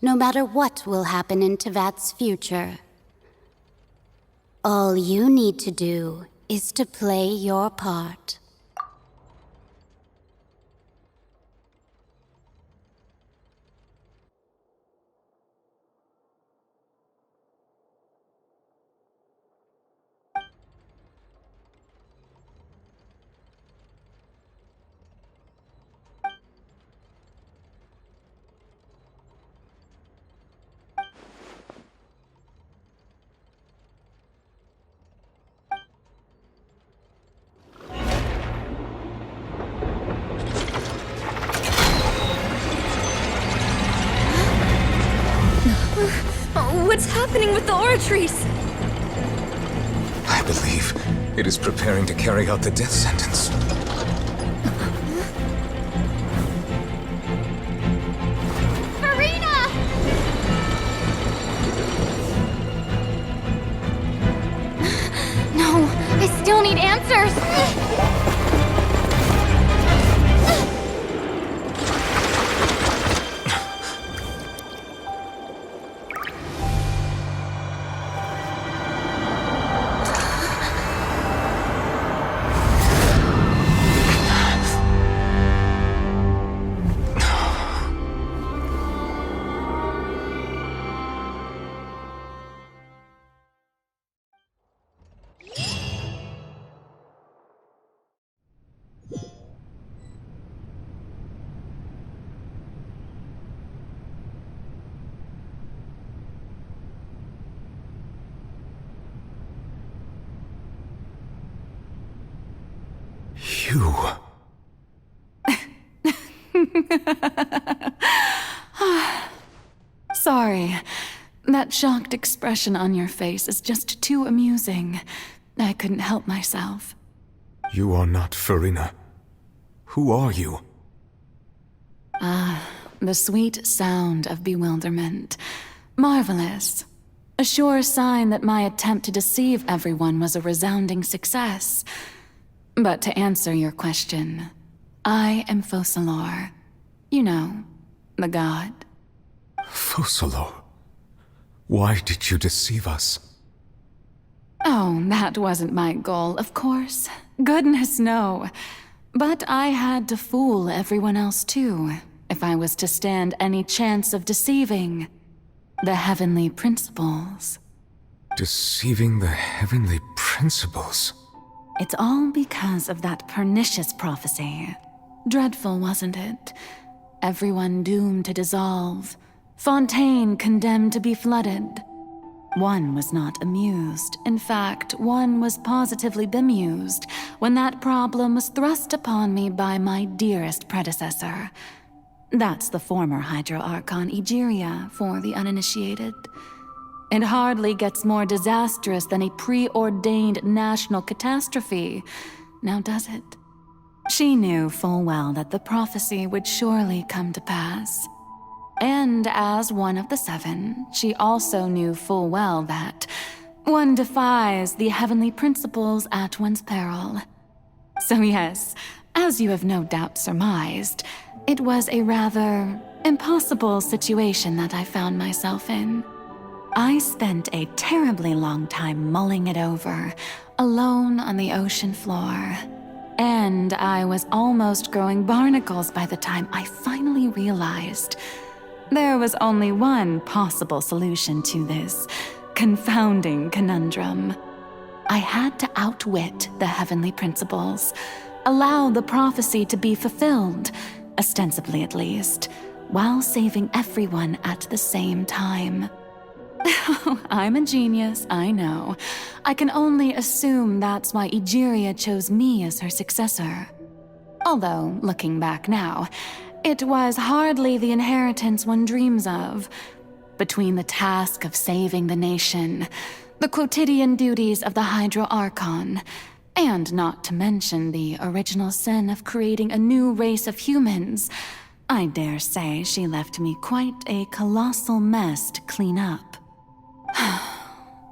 no matter what will happen in Tevat's future. All you need to do is to play your part. What's happening with the oratories? I believe it is preparing to carry out the death sentence. Farina! No, I still need answers! You... Sorry. That shocked expression on your face is just too amusing. I couldn't help myself. You are not Farina. Who are you? The sweet sound of bewilderment. Marvelous. A sure sign that my attempt to deceive everyone was a resounding success. But to answer your question, I am Focalor. You know, the god. Focalor? Why did you deceive us? Oh, that wasn't my goal, of course. Goodness, no. But I had to fool everyone else too, if I was to stand any chance of deceiving the heavenly principles. Deceiving the heavenly principles? It's all because of that pernicious prophecy. Dreadful, wasn't it? Everyone doomed to dissolve. Fontaine condemned to be flooded. One was not amused. In fact, one was positively bemused when that problem was thrust upon me by my dearest predecessor. That's the former Hydro Archon Egeria, for the uninitiated. It hardly gets more disastrous than a preordained national catastrophe, now does it? She knew full well that the prophecy would surely come to pass. And as one of the seven, she also knew full well that one defies the heavenly principles at one's peril. So yes, as you have no doubt surmised, it was a rather impossible situation that I found myself in. I spent a terribly long time mulling it over, alone on the ocean floor. And I was almost growing barnacles by the time I finally realized there was only one possible solution to this confounding conundrum. I had to outwit the heavenly principles, allow the prophecy to be fulfilled, ostensibly at least, while saving everyone at the same time. I'm a genius, I know. I can only assume that's why Egeria chose me as her successor. Although, looking back now, it was hardly the inheritance one dreams of. Between the task of saving the nation, the quotidian duties of the Hydro Archon, and not to mention the original sin of creating a new race of humans, I dare say she left me quite a colossal mess to clean up.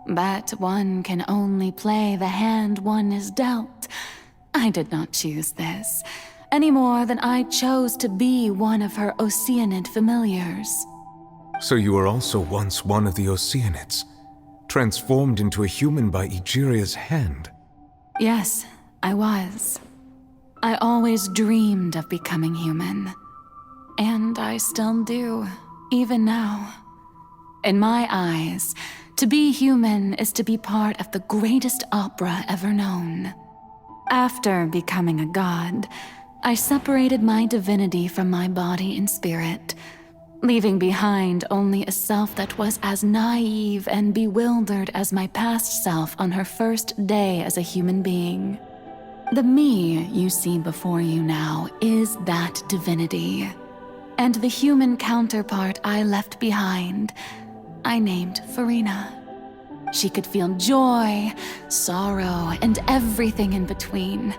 But one can only play the hand one is dealt. I did not choose this, any more than I chose to be one of her Oceanid familiars. So you were also once one of the Oceanids, transformed into a human by Egeria's hand. Yes, I was. I always dreamed of becoming human. And I still do, even now. In my eyes, to be human is to be part of the greatest opera ever known. After becoming a god, I separated my divinity from my body and spirit, leaving behind only a self that was as naive and bewildered as my past self on her first day as a human being. The me you see before you now is that divinity. And the human counterpart I left behind, I named Furina. She could feel joy, sorrow, and everything in between.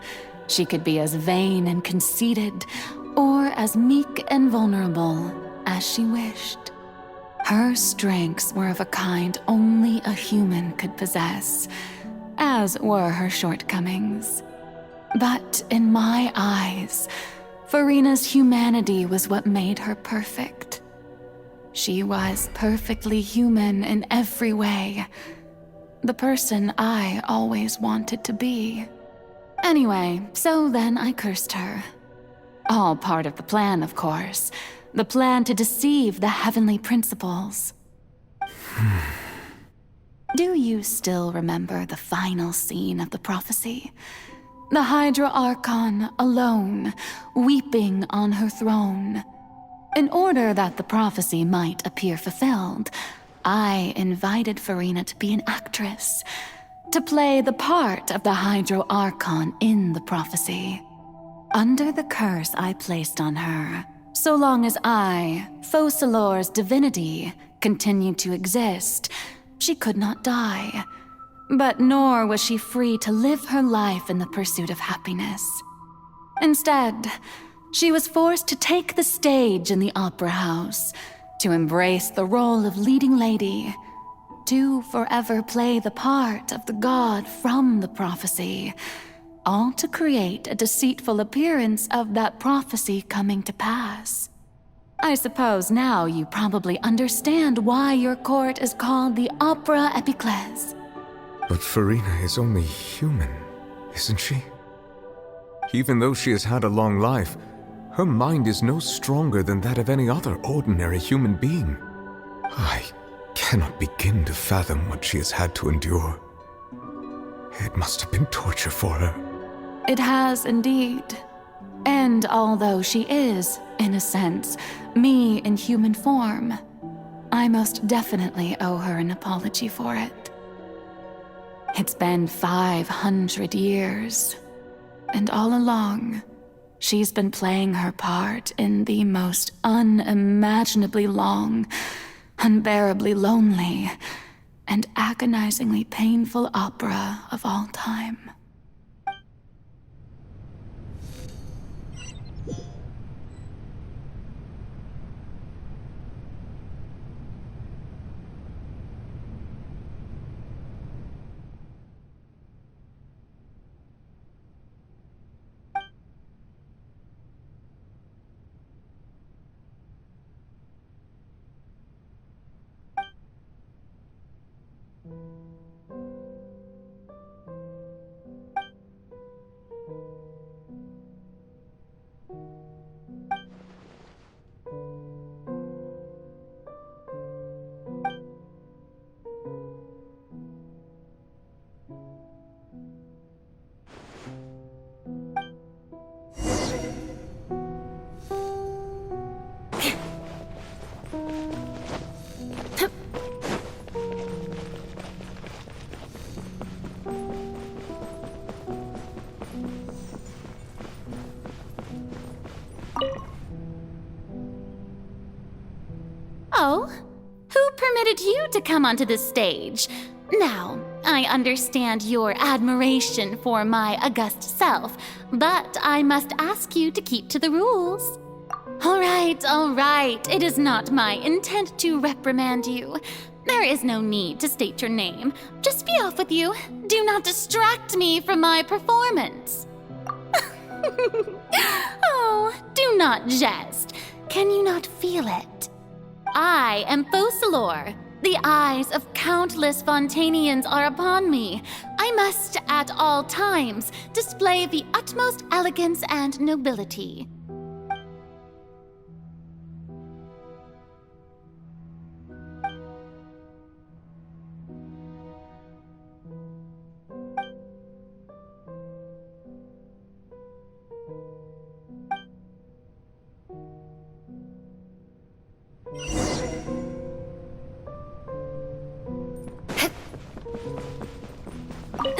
She could be as vain and conceited, or as meek and vulnerable as she wished. Her strengths were of a kind only a human could possess, as were her shortcomings. But in my eyes, Furina's humanity was what made her perfect. She was perfectly human in every way. The person I always wanted to be. Anyway, so then I cursed her. All part of the plan, of course. The plan to deceive the heavenly principles. Do you still remember the final scene of the prophecy? The Hydra Archon alone, weeping on her throne. In order that the prophecy might appear fulfilled, I invited Furina to be an actress, to play the part of the Hydro Archon in the prophecy. Under the curse I placed on her, so long as I, Focalor's divinity, continued to exist, she could not die. But nor was she free to live her life in the pursuit of happiness. Instead, she was forced to take the stage in the opera house, to embrace the role of leading lady, to forever play the part of the god from the prophecy, all to create a deceitful appearance of that prophecy coming to pass. I suppose now you probably understand why your court is called the Opera Epiclese. But Furina is only human, isn't she? Even though she has had a long life, her mind is no stronger than that of any other ordinary human being. I cannot begin to fathom what she has had to endure. It must have been torture for her. It has indeed. And although she is, in a sense, me in human form, I most definitely owe her an apology for it. It's been 500 years, and all along, she's been playing her part in the most unimaginably long, unbearably lonely, and agonizingly painful opera of all time. Oh? Who permitted you to come onto the stage? Now, I understand your admiration for my august self, but I must ask you to keep to the rules. All right. It is not my intent to reprimand you. There is no need to state your name. Just be off with you. Do not distract me from my performance. Oh, do not jest. Can you not feel it? I am Focalor. The eyes of countless Fontanians are upon me. I must, at all times, display the utmost elegance and nobility.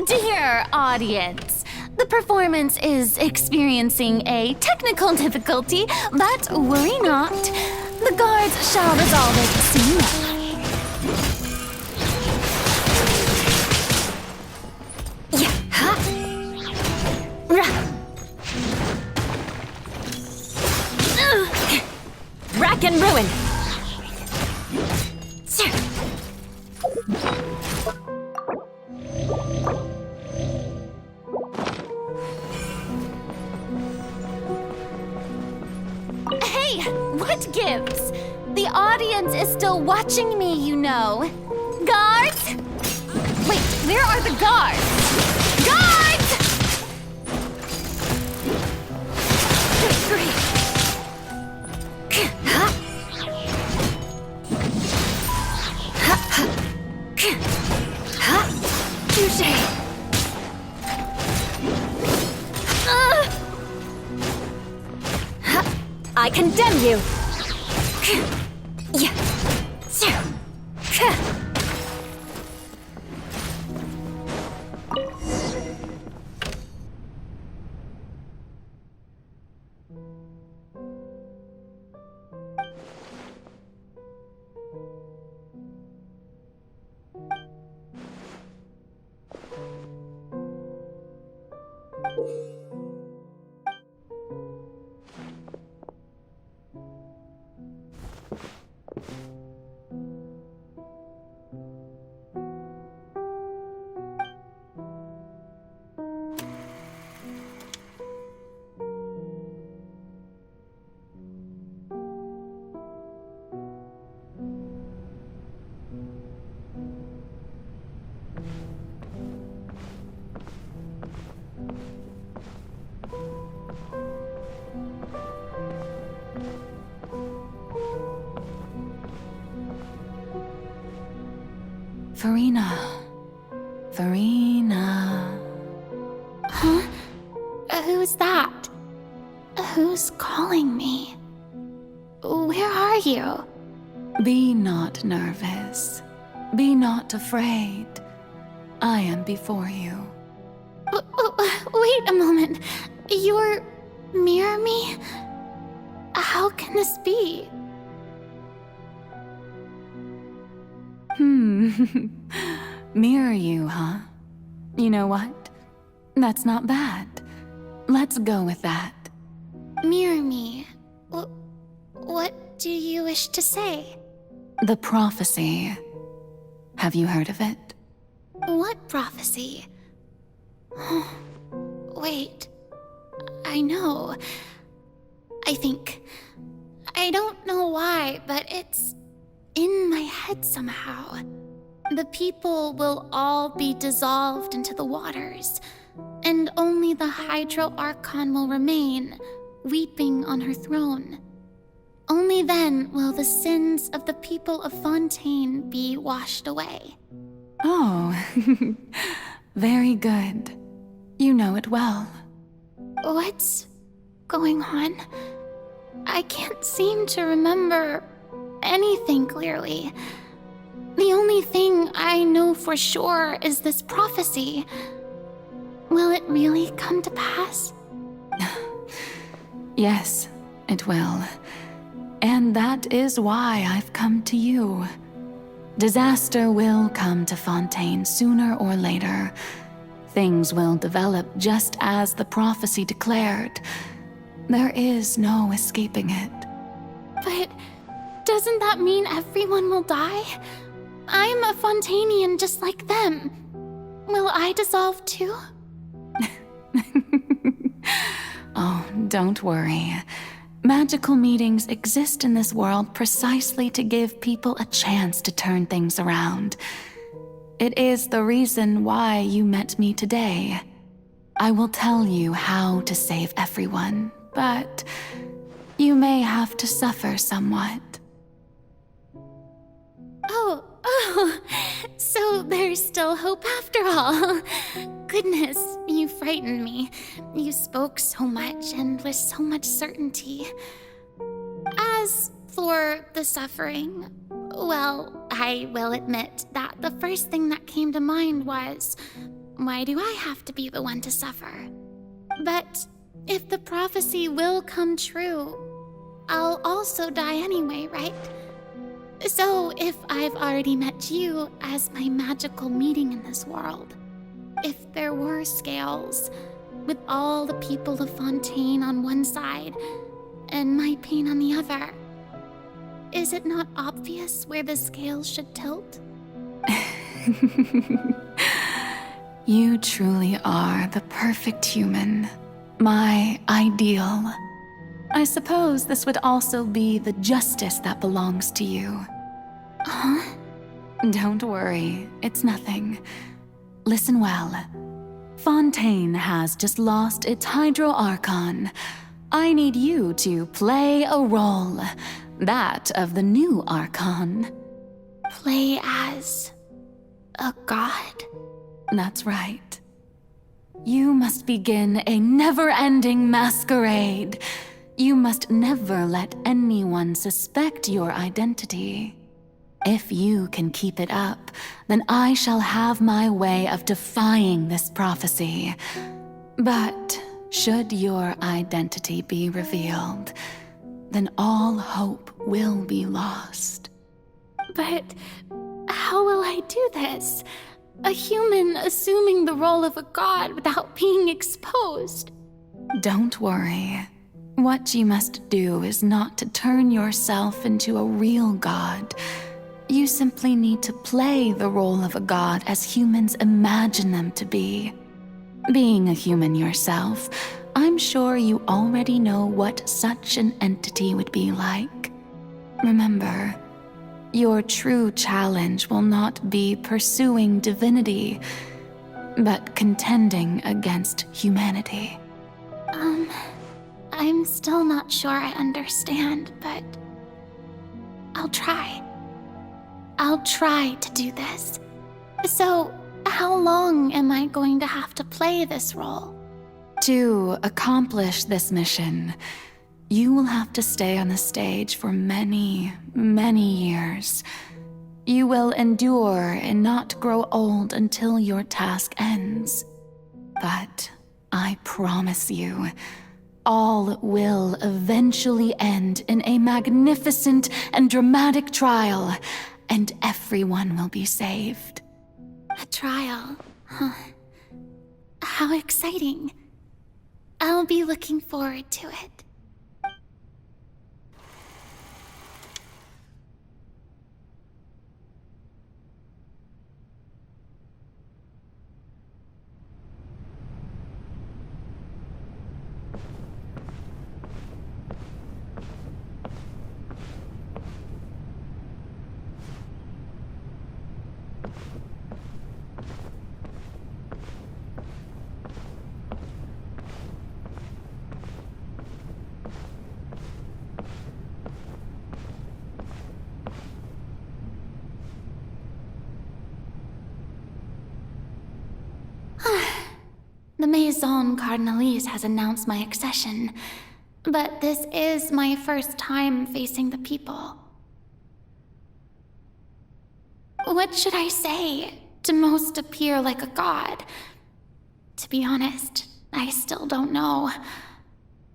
Dear audience, the performance is experiencing a technical difficulty, but worry not. The guards shall resolve it seamlessly. Yeah, ha. Rack and ruin! Hey, what gives? The audience is still watching me, you know. Guards? Wait, where are the guards? Guards! Great. Touché. I condemn you! Farina. Huh? Who's that? Who's calling me? Where are you? Be not nervous. Be not afraid. I am before you. Wait a moment. You're near me? How can this be? Mirror you, huh? You know what? That's not bad. Let's go with that. Mirror me. What do you wish to say? The prophecy. Have you heard of it? What prophecy? Wait. I know. I think. I don't know why, but it's in my head somehow. The people will all be dissolved into the waters, and only the Hydro Archon will remain, weeping on her throne. Only then will the sins of the people of Fontaine be washed away. Oh, very good. You know it well. What's going on? I can't seem to remember anything clearly. The only thing I know for sure is this prophecy. Will it really come to pass? Yes, it will. And that is why I've come to you. Disaster will come to Fontaine sooner or later. Things will develop just as the prophecy declared. There is no escaping it. But doesn't that mean everyone will die? I'm a Fontanian just like them. Will I dissolve too? Oh, don't worry. Magical meetings exist in this world precisely to give people a chance to turn things around. It is the reason why you met me today. I will tell you how to save everyone, but you may have to suffer somewhat. Oh, so there's still hope after all. Goodness, you frightened me. You spoke so much and with so much certainty. As for the suffering, well, I will admit that the first thing that came to mind was, why do I have to be the one to suffer? But if the prophecy will come true, I'll also die anyway, right? So if I've already met you as my magical meeting in this world, if there were scales, with all the people of Fontaine on one side and my pain on the other, is it not obvious where the scales should tilt? You truly are the perfect human, my ideal. I suppose this would also be the justice that belongs to you. Huh? Don't worry, it's nothing. Listen well. Fontaine has just lost its Hydro Archon. I need you to play a role, that of the new Archon. Play as a god? That's right. You must begin a never-ending masquerade. You must never let anyone suspect your identity. If you can keep it up, then I shall have my way of defying this prophecy. But should your identity be revealed, then all hope will be lost. But how will I do this? A human assuming the role of a god without being exposed? Don't worry. What you must do is not to turn yourself into a real god. You simply need to play the role of a god as humans imagine them to be. Being a human yourself, I'm sure you already know what such an entity would be like. Remember, your true challenge will not be pursuing divinity, but contending against humanity. I'm still not sure I understand, but I'll try. I'll try to do this. So, how long am I going to have to play this role? To accomplish this mission, you will have to stay on the stage for many, many years. You will endure and not grow old until your task ends. But I promise you, all will eventually end in a magnificent and dramatic trial, and everyone will be saved. A trial, huh? How exciting. I'll be looking forward to it. The Maison Cardinalise has announced my accession, but this is my first time facing the people. What should I say to most appear like a god? To be honest, I still don't know.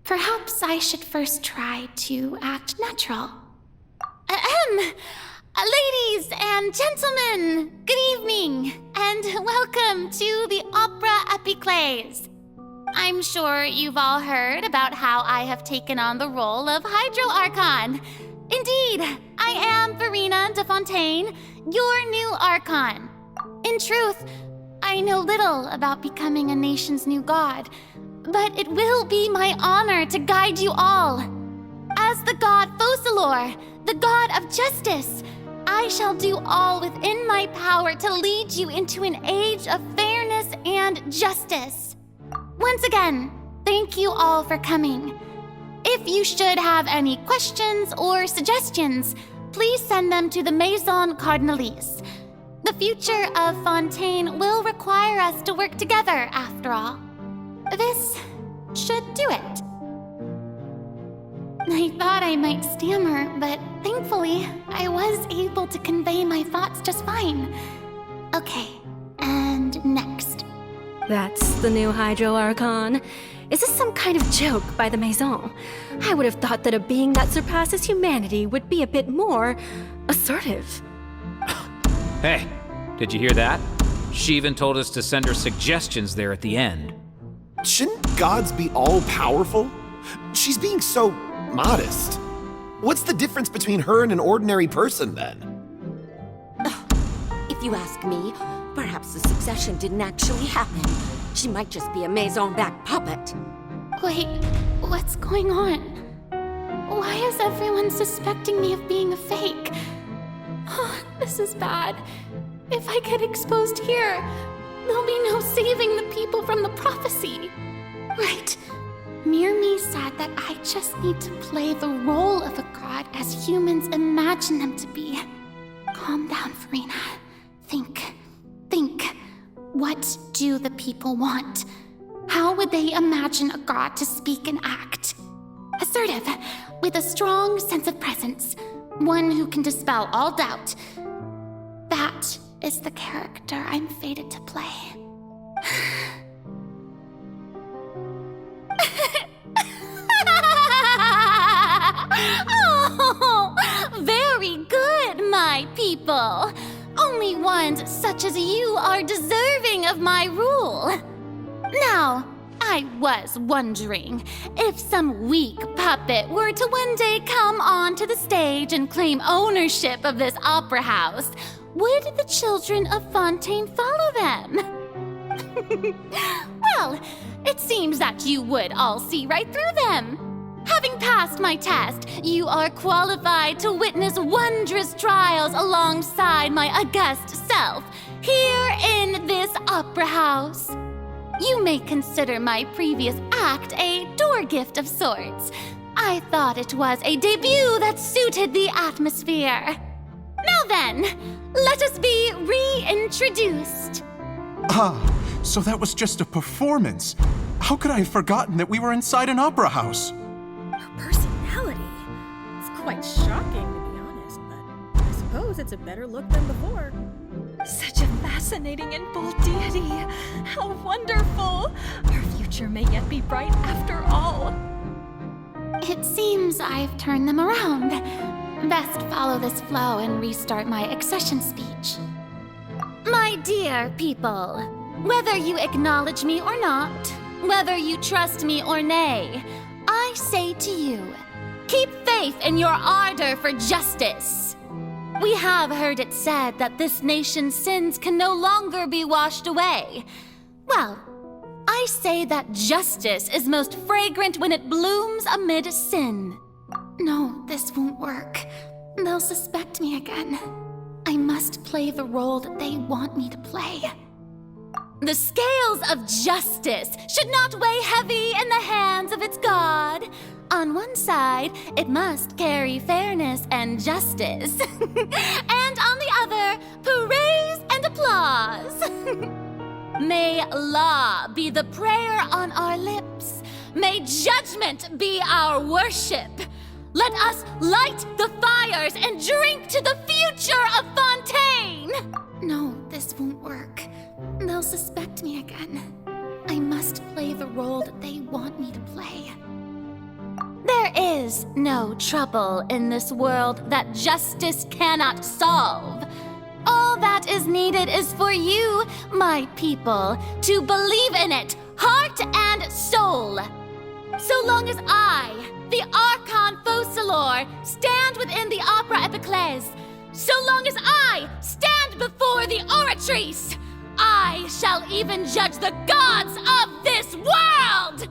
Perhaps I should first try to act natural. Ladies and gentlemen, good evening, and welcome to the Opera Epiclese. I'm sure you've all heard about how I have taken on the role of Hydro Archon. Indeed, I am Verena de Fontaine, your new Archon. In truth, I know little about becoming a nation's new god, but it will be my honor to guide you all. As the god Focalor, the god of justice, I shall do all within my power to lead you into an age of fairness and justice. Once again, thank you all for coming. If you should have any questions or suggestions, please send them to the Maison Cardinalise. The future of Fontaine will require us to work together, after all. This should do it. I thought I might stammer, but thankfully, I was able to convey my thoughts just fine. Okay, and next. That's the new Hydro Archon. Is this some kind of joke by the Maison? I would have thought that a being that surpasses humanity would be a bit more assertive. Hey, did you hear that? She even told us to send her suggestions there at the end. Shouldn't gods be all-powerful? She's being so modest. What's the difference between her and an ordinary person, then? If you ask me, perhaps the succession didn't actually happen. She might just be a Maison-backed puppet. Wait, what's going on? Why is everyone suspecting me of being a fake? Oh, this is bad. If I get exposed here, there'll be no saving the people from the prophecy. Right. Mirmi said that I just need to play the role of a god as humans imagine them to be. Calm down, Farina. Think. What do the people want? How would they imagine a god to speak and act? Assertive, with a strong sense of presence. One who can dispel all doubt. That is the character I'm fated to play. Oh, very good, my people. Only ones such as you are deserving of my rule. Now, I was wondering if some weak puppet were to one day come onto the stage and claim ownership of this opera house, would the children of Fontaine follow them? Well, it seems that you would all see right through them. Having passed my test, you are qualified to witness wondrous trials alongside my august self, here in this opera house. You may consider my previous act a door gift of sorts. I thought it was a debut that suited the atmosphere. Now then, let us be reintroduced. Ah, so that was just a performance. How could I have forgotten that we were inside an opera house? Personality. It's quite shocking, to be honest, but I suppose it's a better look than before. Such a fascinating and bold deity. How wonderful! Our future may yet be bright after all. It seems I've turned them around. Best follow this flow and restart my accession speech. My dear people, whether you acknowledge me or not, whether you trust me or nay, I say to you, keep faith in your ardor for justice. We have heard it said that this nation's sins can no longer be washed away. Well, I say that justice is most fragrant when it blooms amid sin. No, this won't work. They'll suspect me again. I must play the role that they want me to play. The scales of justice should not weigh heavy in the hands of its god. On one side, it must carry fairness and justice. And on the other, praise and applause. May law be the prayer on our lips. May judgment be our worship. Let us light the fires and drink to the future of Fontaine! No, this won't work. They'll suspect me again. I must play the role that they want me to play. There is no trouble in this world that justice cannot solve. All that is needed is for you, my people, to believe in it, heart and soul. So long as I, the Archon Focalor, stand within the Opera Epiclese, so long as I stand before the Oratrice, I shall even judge the gods of this world!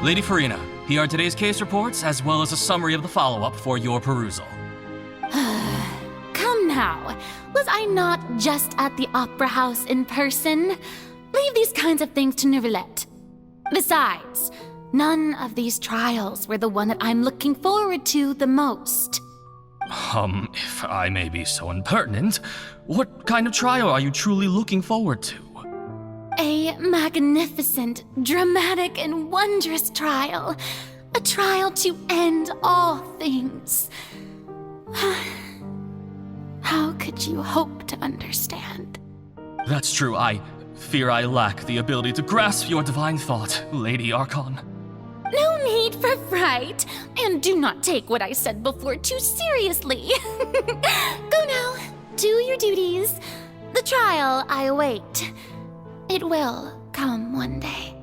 Lady Farina, here are today's case reports, as well as a summary of the follow-up for your perusal. Come now. Was I not just at the Opera House in person? Leave these kinds of things to Neuvillette. Besides, none of these trials were the one that I'm looking forward to the most. If I may be so impertinent, what kind of trial are you truly looking forward to? A magnificent, dramatic, and wondrous trial. A trial to end all things. How could you hope to understand? That's true. I fear I lack the ability to grasp your divine thought, Lady Archon. No need for fright, and do not take what I said before too seriously. Go now, do your duties. The trial I await. It will come one day.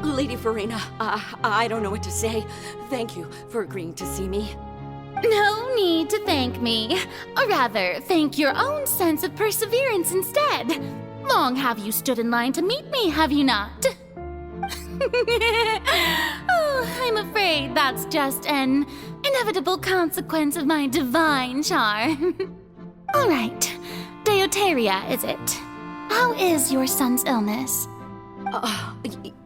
Lady Farina, I don't know what to say. Thank you for agreeing to see me. No need to thank me. Or rather, thank your own sense of perseverance instead. Long have you stood in line to meet me, have you not? Oh, I'm afraid that's just an inevitable consequence of my divine charm. All right, Deoteria, is it? How is your son's illness?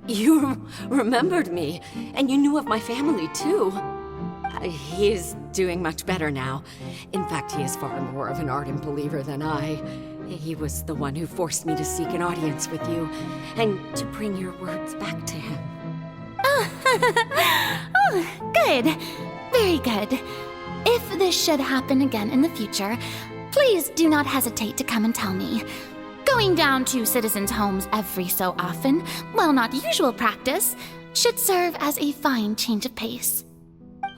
You remembered me, and you knew of my family, too. He is doing much better now. In fact, he is far more of an ardent believer than I. He was the one who forced me to seek an audience with you, and to bring your words back to him. Oh, good. Very good. If this should happen again in the future, please do not hesitate to come and tell me. Going down to citizens' homes every so often, while not usual practice, should serve as a fine change of pace.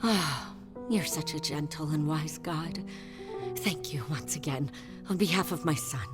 Ah, you're such a gentle and wise god. Thank you once again, on behalf of my son.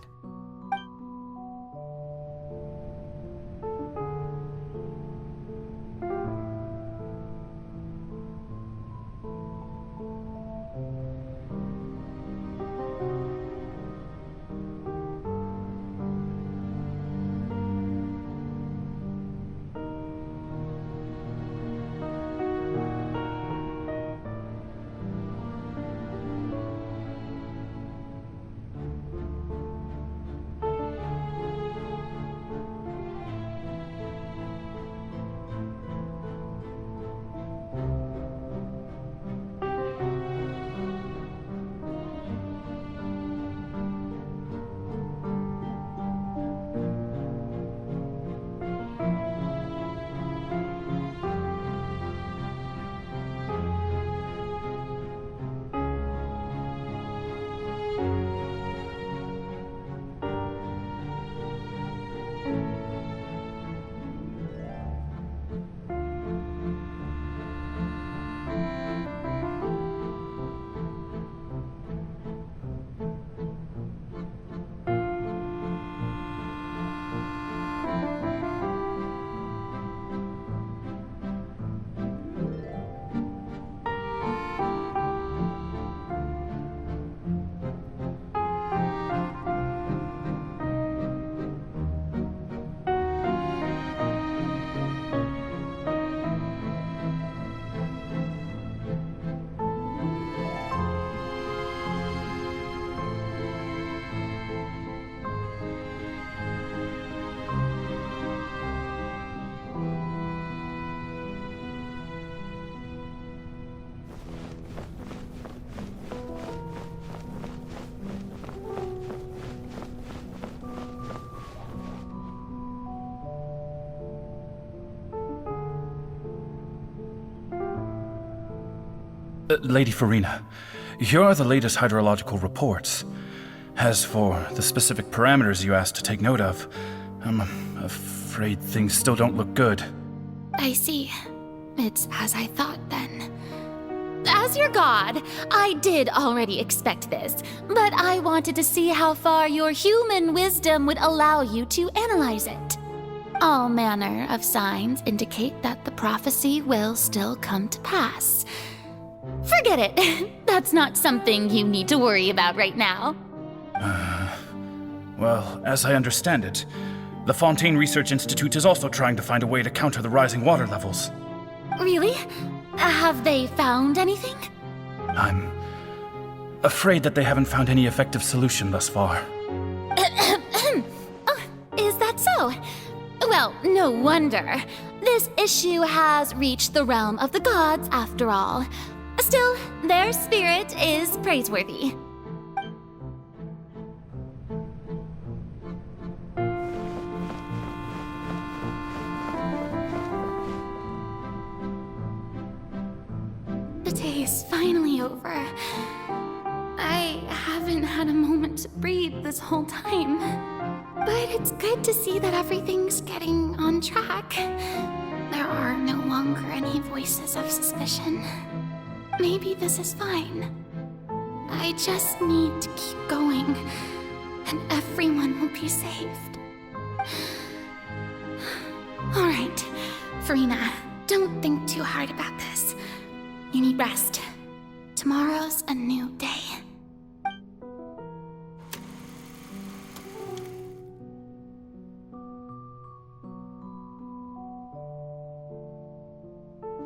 Lady Farina, here are the latest hydrological reports. As for the specific parameters you asked to take note of, I'm afraid things still don't look good. I see. It's as I thought then. As your god, I did already expect this, but I wanted to see how far your human wisdom would allow you to analyze it. All manner of signs indicate that the prophecy will still come to pass. Forget it. That's not something you need to worry about right now. Well, as I understand it, the Fontaine Research Institute is also trying to find a way to counter the rising water levels. Really? Have they found anything? I'm afraid that they haven't found any effective solution thus far. Oh, is that so? Well, no wonder. This issue has reached the realm of the gods, after all. Still, their spirit is praiseworthy. The day is finally over. I haven't had a moment to breathe this whole time. But it's good to see that everything's getting on track. There are no longer any voices of suspicion. Maybe this is fine. I just need to keep going, and everyone will be saved. Alright, Farina, don't think too hard about this. You need rest. Tomorrow's a new day.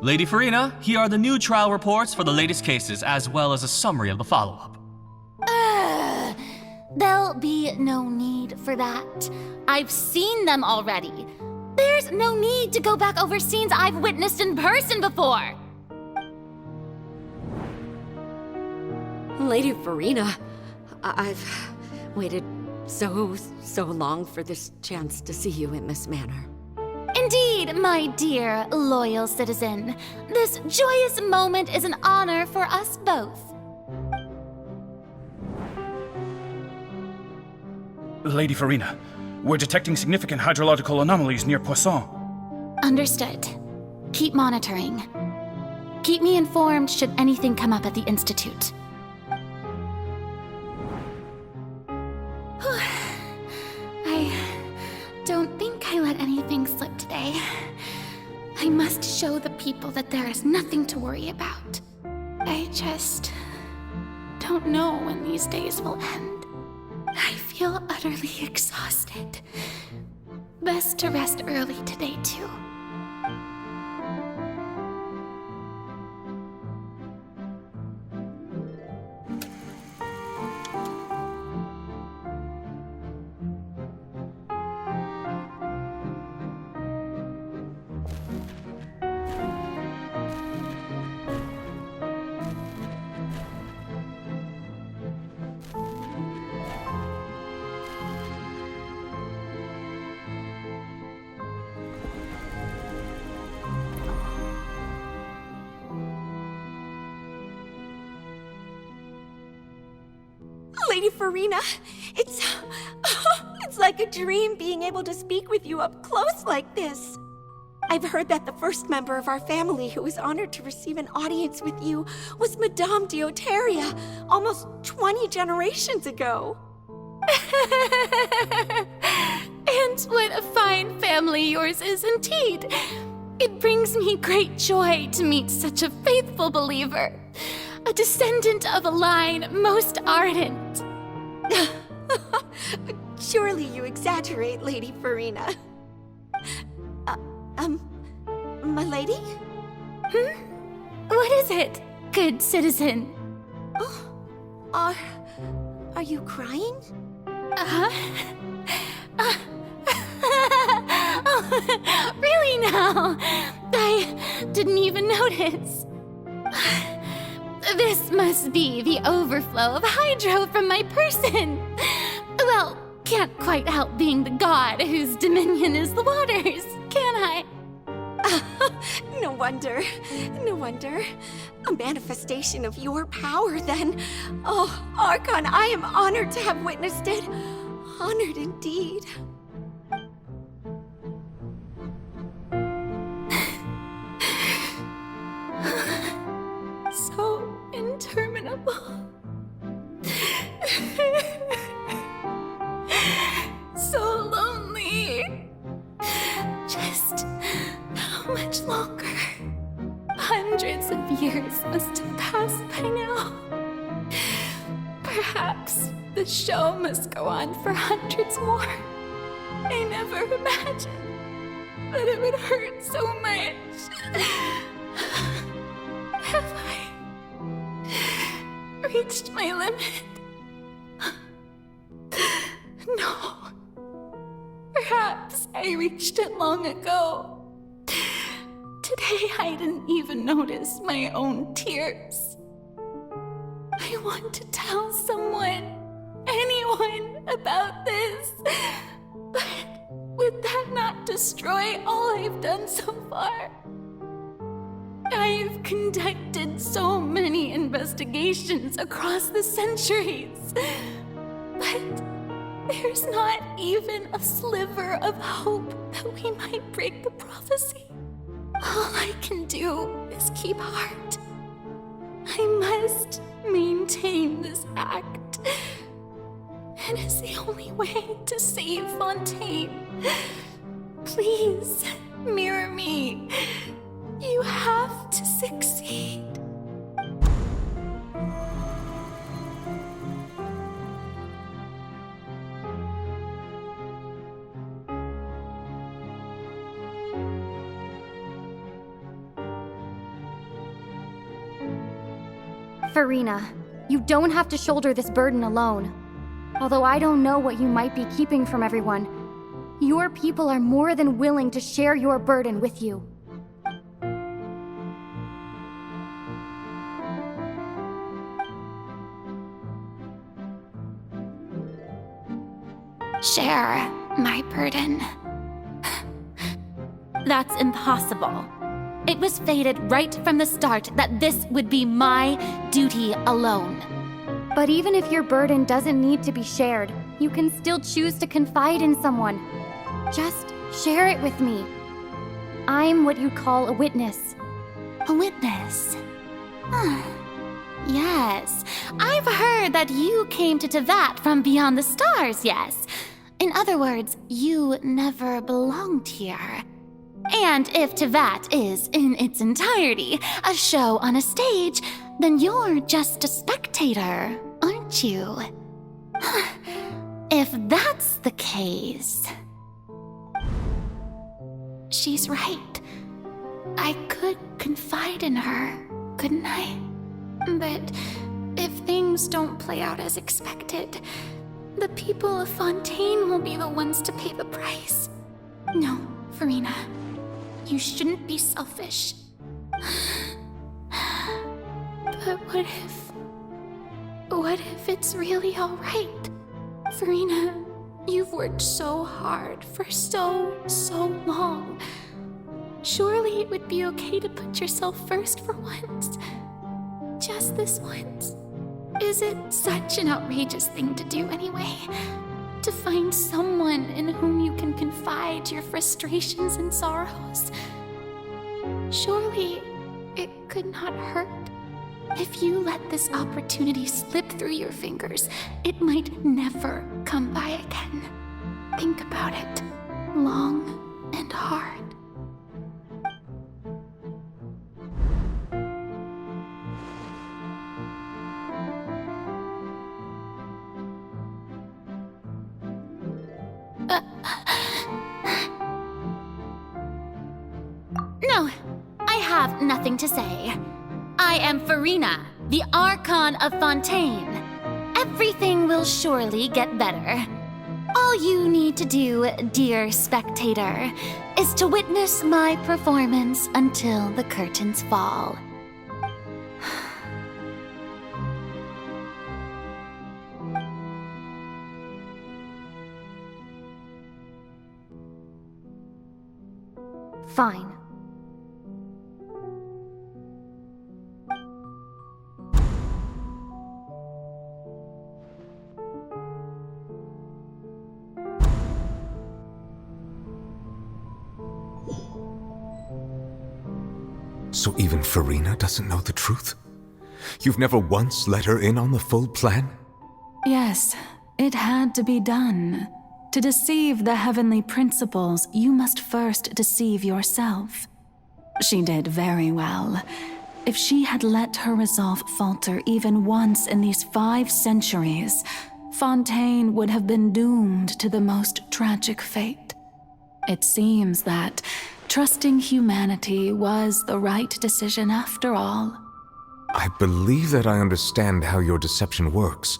Lady Farina, here are the new trial reports for the latest cases, as well as a summary of the follow-up. There'll be no need for that. I've seen them already. There's no need to go back over scenes I've witnessed in person before. Lady Farina, I've waited so long for this chance to see you in this manner. Indeed, my dear, loyal citizen. This joyous moment is an honor for us both. Lady Farina, we're detecting significant hydrological anomalies near Poisson. Understood. Keep monitoring. Keep me informed should anything come up at the Institute. I don't think I let anything slip today. I must show the people that there is nothing to worry about. I just don't know when these days will end. I feel utterly exhausted. Best to rest early today, too. Lady Farina, it's like a dream being able to speak with you up close like this. I've heard that the first member of our family who was honored to receive an audience with you was Madame Deoteria, almost 20 generations ago. And what a fine family yours is indeed. It brings me great joy to meet such a faithful believer. A descendant of a line most ardent. Surely you exaggerate, Lady Farina. My lady? What is it, good citizen? Oh, are you crying? Oh, really now? I didn't even notice. This must be the overflow of hydro from my person. Well, can't quite help being the god whose dominion is the waters, can I? No wonder. No wonder. A manifestation of your power, then. Oh, Archon, I am honored to have witnessed it. Honored indeed. So interminable. So lonely. Just how much longer? Hundreds of years must have passed by now. Perhaps the show must go on for hundreds more. I never imagined that it would hurt so much. Have I reached my limit? No. Perhaps I reached it long ago. Today I didn't even notice my own tears. I want to tell someone, anyone, about this. But would that not destroy all I've done so far? I've conducted so many investigations across the centuries. But there's not even a sliver of hope that we might break the prophecy. All I can do is keep heart. I must maintain this act. It is the only way to save Fontaine. Please, mirror me. You have to succeed. Farina, you don't have to shoulder this burden alone. Although I don't know what you might be keeping from everyone, your people are more than willing to share your burden with you. Share my burden. That's impossible. It was fated right from the start that this would be my duty alone. But even if your burden doesn't need to be shared, you can still choose to confide in someone. Just share it with me. I'm what you'd call a witness. A witness? Yes, I've heard that you came to Tevat from beyond the stars, yes. In other words, you never belonged here. And if Tevat is, in its entirety, a show on a stage, then you're just a spectator, aren't you? If that's the case... She's right. I could confide in her, couldn't I? But if things don't play out as expected, the people of Fontaine will be the ones to pay the price. No, Farina. You shouldn't be selfish. But what if it's really all right? Farina, you've worked so hard for so long. Surely it would be okay to put yourself first for once. Just this once. Is it such an outrageous thing to do anyway? To find someone in whom you can confide your frustrations and sorrows? Surely it could not hurt. If you let this opportunity slip through your fingers, it might never come by again. Think about it long and hard. No, I have nothing to say. I am Farina, the Archon of Fontaine. Everything will surely get better. All you need to do, dear spectator, is to witness my performance until the curtains fall. Fine. So even Farina doesn't know the truth? You've never once let her in on the full plan? Yes, it had to be done. To deceive the heavenly principles, you must first deceive yourself. She did very well. if she had let her resolve falter even once in these 5 centuries, Fontaine would have been doomed to the most tragic fate. It seems that trusting humanity was the right decision after all. I believe that I understand how your deception works,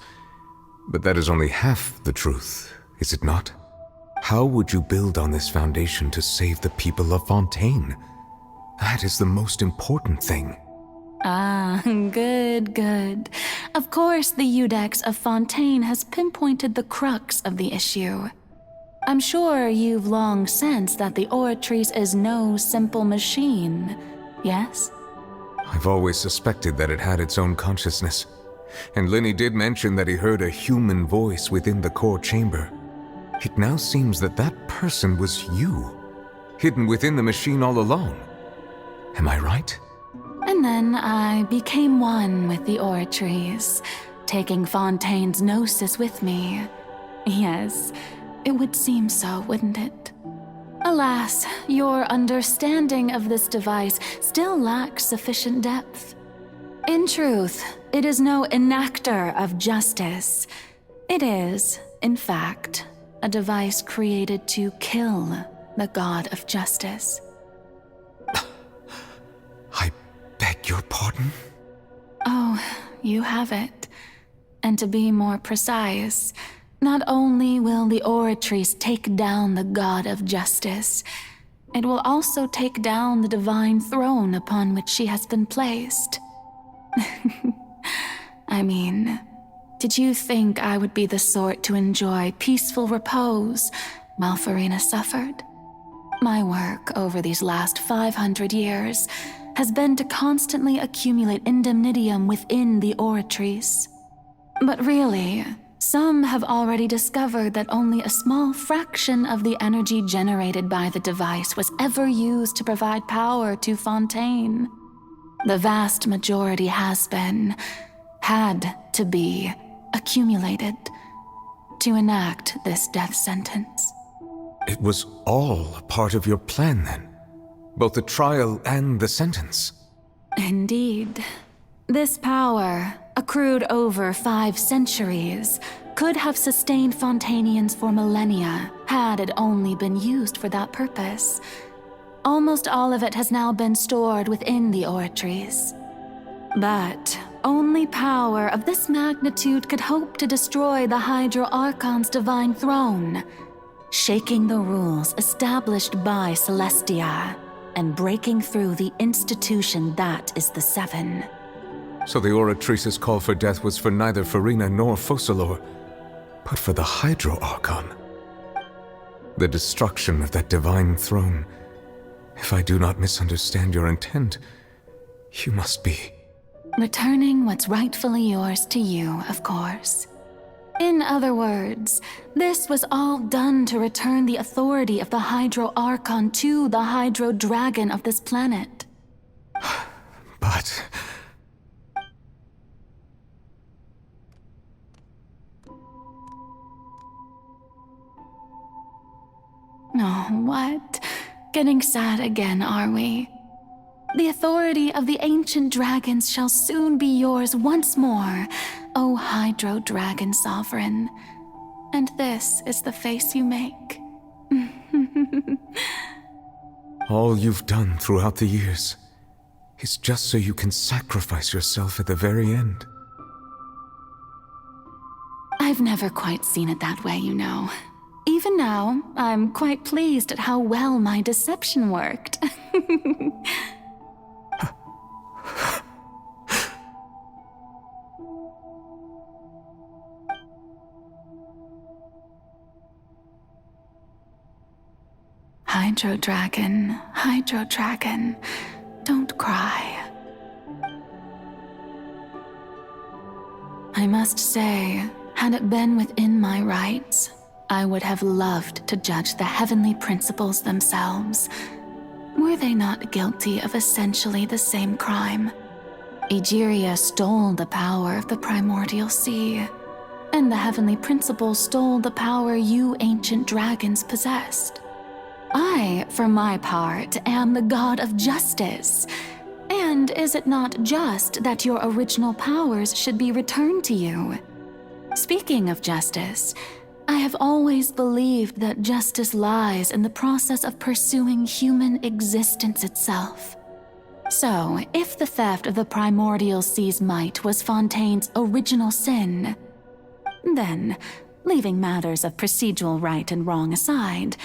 but that is only half the truth, is it not? How would you build on this foundation to save the people of Fontaine? That is the most important thing. Ah, good. Of course, the Iudex of Fontaine has pinpointed the crux of the issue. I'm sure you've long sensed that the Oratrice is no simple machine, yes? I've always suspected that it had its own consciousness, and Linny did mention that he heard a human voice within the core chamber. It now seems that that person was you, hidden within the machine all along. Am I right? And then I became one with the Oratrice, taking Fontaine's gnosis with me. Yes, it would seem so, wouldn't it? Alas, your understanding of this device still lacks sufficient depth. In truth, it is no enactor of justice. It is, in fact, a device created to kill the god of justice. I beg your pardon? Oh, you have it. And to be more precise, not only will the Oratrice take down the god of justice, it will also take down the divine throne upon which she has been placed. I mean, did you think I would be the sort to enjoy peaceful repose while Farina suffered? My work over these last 500 years has been to constantly accumulate indemnitium within the Oratrice. But really, some have already discovered that only a small fraction of the energy generated by the device was ever used to provide power to Fontaine. The vast majority had to be, accumulated to enact this death sentence. It was all part of your plan then? Both the trial and the sentence? Indeed. This power, accrued over 5 centuries, could have sustained Fontainians for millennia had it only been used for that purpose. Almost all of it has now been stored within the Oratrice. But only power of this magnitude could hope to destroy the Hydro Archon's divine throne, shaking the rules established by Celestia and breaking through the institution that is the Seven. So the Oratrice's call for death was for neither Farina nor Focalor, but for the Hydro Archon. The destruction of that divine throne. If I do not misunderstand your intent, you must be... Returning what's rightfully yours to you, of course. In other words, this was all done to return the authority of the Hydro Archon to the Hydro Dragon of this planet. But... Oh, what? Getting sad again, are we? The authority of the ancient dragons shall soon be yours once more, O Hydro Dragon Sovereign. And this is the face you make. all you've done throughout the years is just so you can sacrifice yourself at the very end. I've never quite seen it that way, you know. Even now, I'm quite pleased at how well my deception worked. Hydro Dragon, don't cry. I must say, had it been within my rights, I would have loved to judge the heavenly principles themselves. Were they not guilty of essentially the same crime? Egeria stole the power of the primordial sea, and the heavenly principles stole the power you ancient dragons possessed. I, for my part, am the god of justice, and And is it not just that your original powers should be returned to you? Speaking of justice, I have always believed that justice lies in the process of pursuing human existence itself. So, if the theft of the primordial sea's might was Fontaine's original sin, then, leaving matters of procedural right and wrong aside,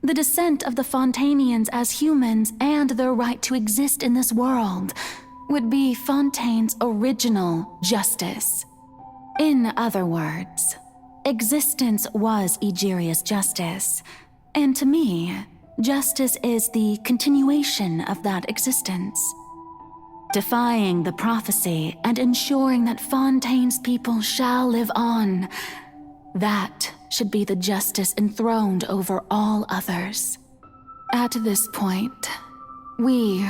the descent of the Fontainians as humans and their right to exist in this world would be Fontaine's original justice. In other words, existence was Egeria's justice, and to me, justice is the continuation of that existence. Defying the prophecy and ensuring that Fontaine's people shall live on, that should be the justice enthroned over all others. At this point, we,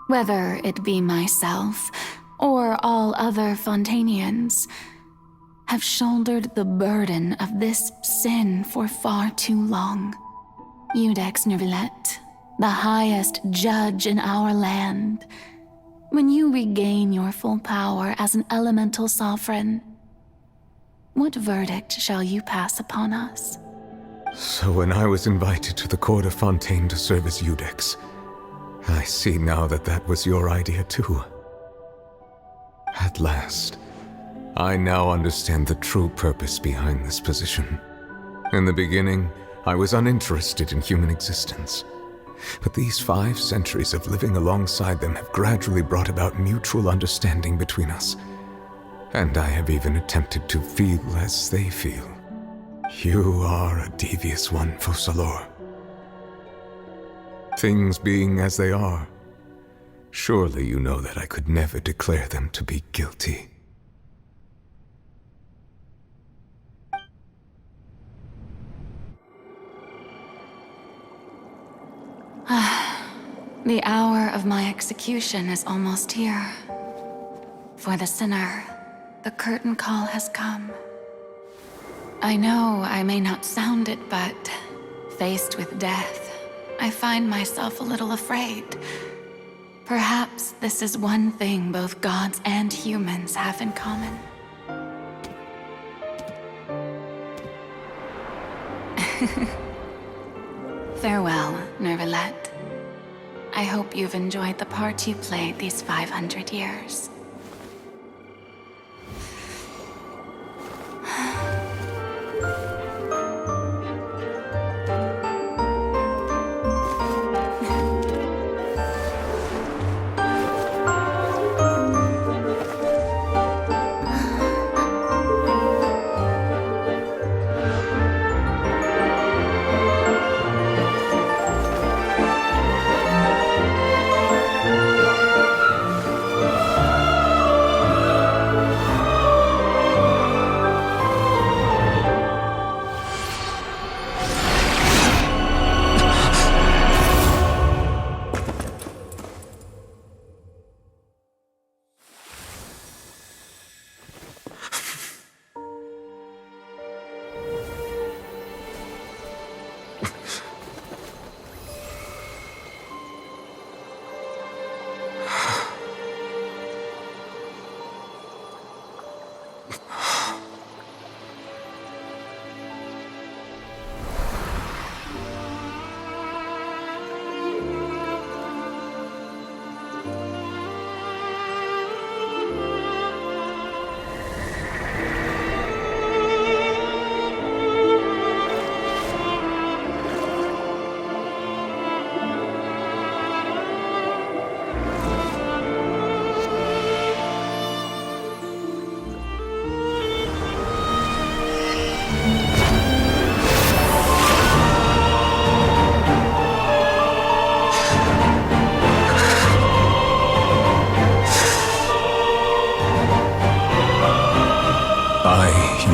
whether it be myself or all other Fontainians, have shouldered the burden of this sin for far too long. Iudex Neuvillette, the highest judge in our land, when you regain your full power as an elemental sovereign, what verdict shall you pass upon us? So when I was invited to the court of Fontaine to serve as Iudex, I see now that that was your idea too. At last, I now understand the true purpose behind this position. In the beginning, I was uninterested in human existence. But these 5 centuries of living alongside them have gradually brought about mutual understanding between us. And I have even attempted to feel as they feel. You are a devious one, Focalors. Things being as they are, surely you know that I could never declare them to be guilty. The hour of my execution is almost here. For the sinner, the curtain call has come. I know I may not sound it, but faced with death, I find myself a little afraid. Perhaps this is one thing both gods and humans have in common. Farewell, Neuvillette. I hope you've enjoyed the part you played these 500 years.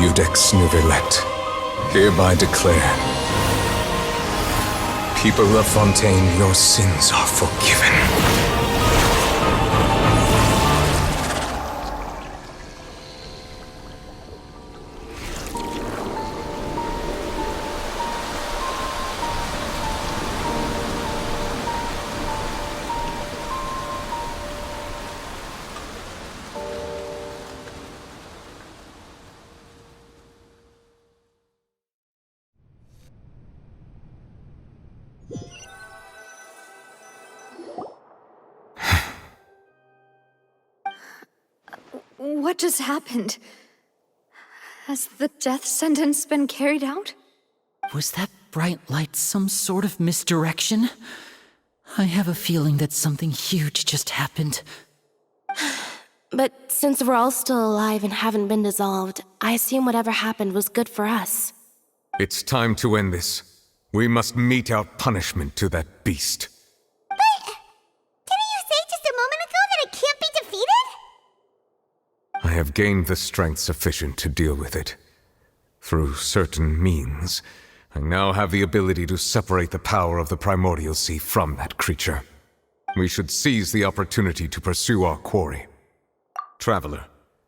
Iudex Neuvillette, hereby declare, people of Fontaine, your sins are forgiven. What just happened? Has the death sentence been carried out? Was that bright light some sort of misdirection? I have a feeling that something huge just happened. But since we're all still alive and haven't been dissolved, I assume whatever happened was good for us. It's time to end this. We must mete out punishment to that beast. Didn't you say just a moment ago that it can't be defeated? I have gained the strength sufficient to deal with it. Through certain means, I now have the ability to separate the power of the Primordial Sea from that creature. We should seize the opportunity to pursue our quarry. Traveler,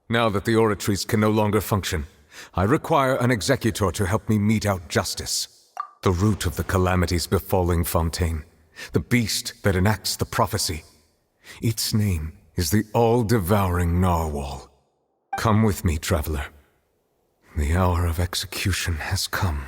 now that the oratories can no longer function, I require an executor to help me mete out justice. The root of the calamities befalling Fontaine, the beast that enacts the prophecy. Its name is the all-devouring Narwhal. Come with me, traveler. The hour of execution has come.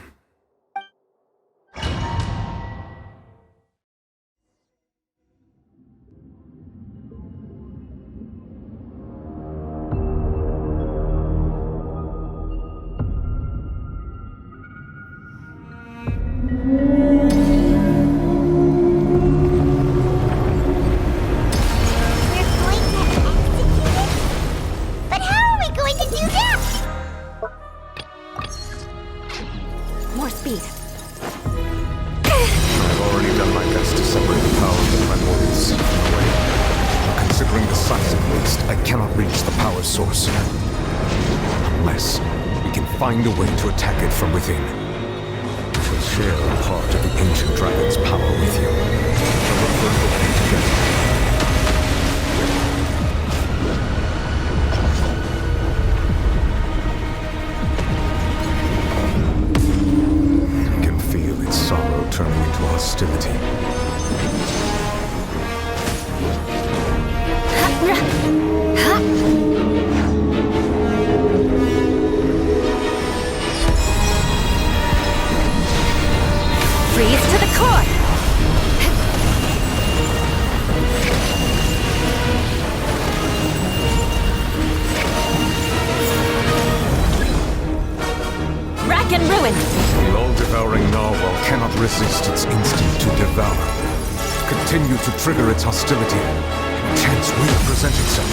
More speed. I've already done my best to separate the power of the Primordial Sea from the way. Considering the size of the beast, I cannot reach the power source. Unless we can find a way to attack it from within. I shall share a part of the ancient dragon's power with you. Shall look for a way together. Sorrow turning into hostility. Freeze to the core! Rack and ruin! The all-devouring narwhal cannot resist its instinct to devour. Continue to trigger its hostility. Chance will present itself.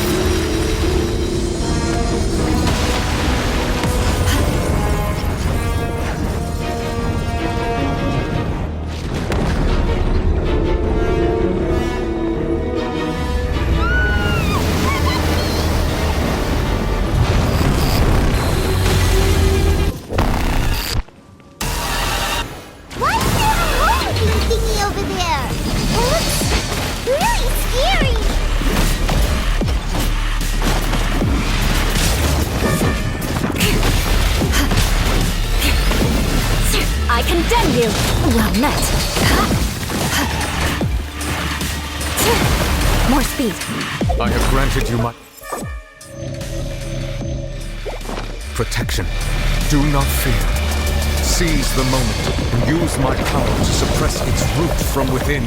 I condemn you! Well met. More speed. I have granted you my protection. Do not fear. Seize the moment and use my power to suppress its root from within.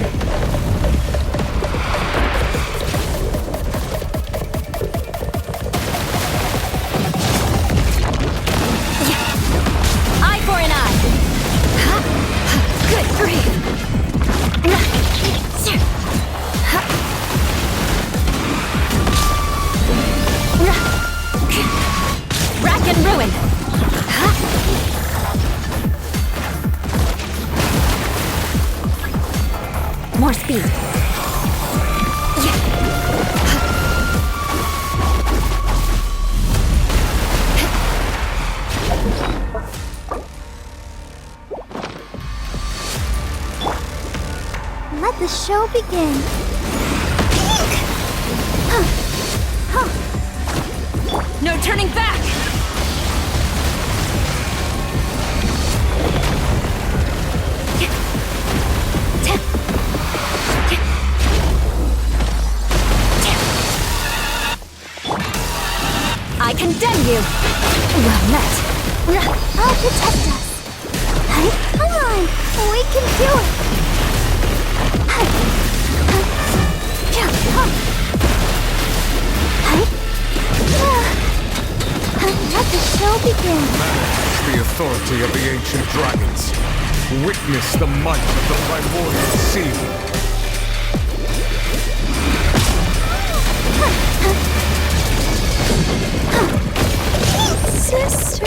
Eye for an eye. Good grief. Rack and ruin. More speed. Let the show begin. No turning back! I condemn you! Well met. I'll protect us. Come on, we can do it. Manifest the authority of the ancient dragons. Witness the might of the primordial sea. Sister.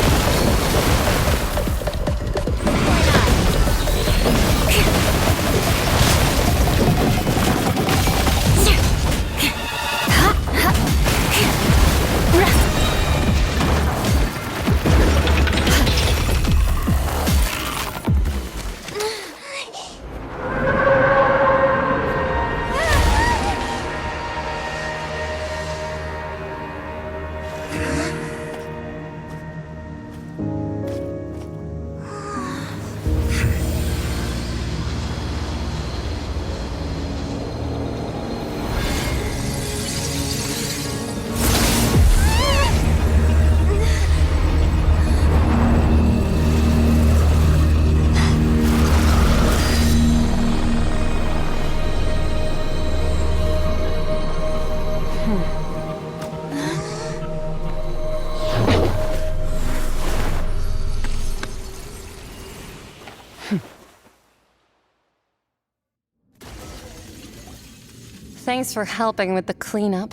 Thanks for helping with the cleanup.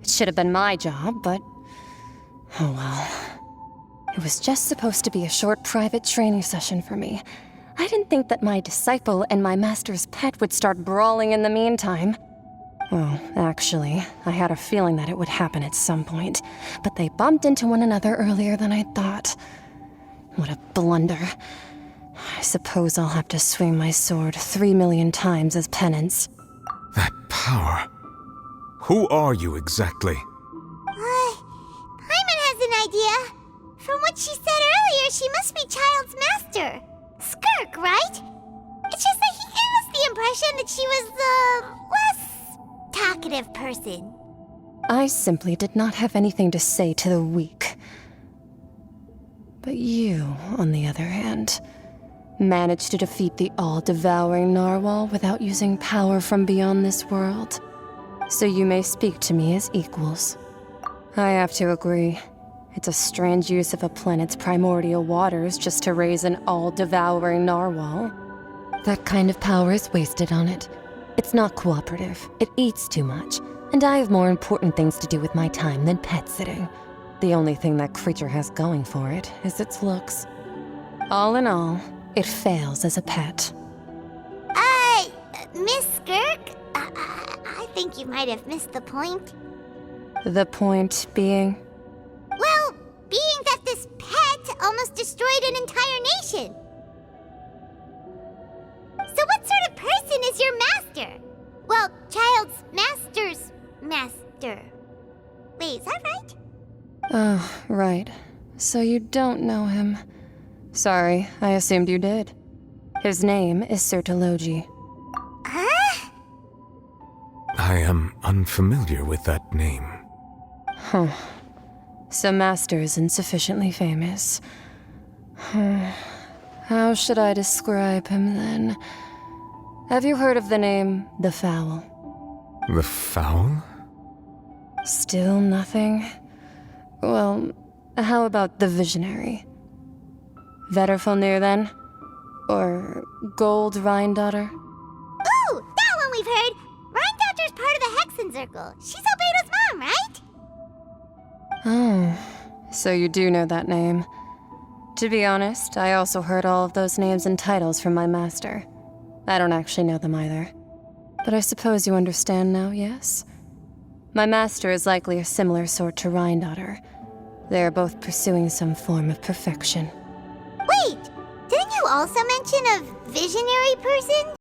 It should have been my job, but... oh well. It was just supposed to be a short private training session for me. I didn't think that my disciple and my master's pet would start brawling in the meantime. Well, actually, I had a feeling that it would happen at some point, but they bumped into one another earlier than I thought. What a blunder. I suppose I'll have to swing my sword 3 million times as penance. That power. Who are you exactly? Paimon has an idea. From what she said earlier, she must be Child's master. Skirk, right? It's just that he gave us the impression that she was the less talkative person. I simply did not have anything to say to the weak. But you, on the other hand, managed to defeat the all-devouring narwhal without using power from beyond this world. So you may speak to me as equals. I have to agree. It's a strange use of a planet's primordial waters just to raise an all-devouring narwhal. That kind of power is wasted on it. It's not cooperative. It eats too much. And I have more important things to do with my time than pet sitting. The only thing that creature has going for it is its looks. All in all, it fails as a pet. Miss Skirk? I think you might have missed the point. The point being? Well, being that this pet almost destroyed an entire nation. So what sort of person is your master? Well, Child's master's master. Wait, is that right? Oh, right. So you don't know him. Sorry, I assumed you did. His name is Sir Tologi. Huh? I am unfamiliar with that name. Huh. So Master isn't sufficiently famous. How should I describe him then? Have you heard of the name The Fowl? The Fowl? Still nothing? Well, how about the Visionary? Vetterfulnir, then? Or Gold Rhindaughter? Ooh, that one we've heard! Rhindaughter's part of the Hexen Circle. She's Albedo's mom, right? Oh, so you do know that name. To be honest, I also heard all of those names and titles from my master. I don't actually know them either. But I suppose you understand now, yes? My master is likely a similar sort to Rhindaughter. They are both pursuing some form of perfection. Wait, didn't you also mention a visionary person?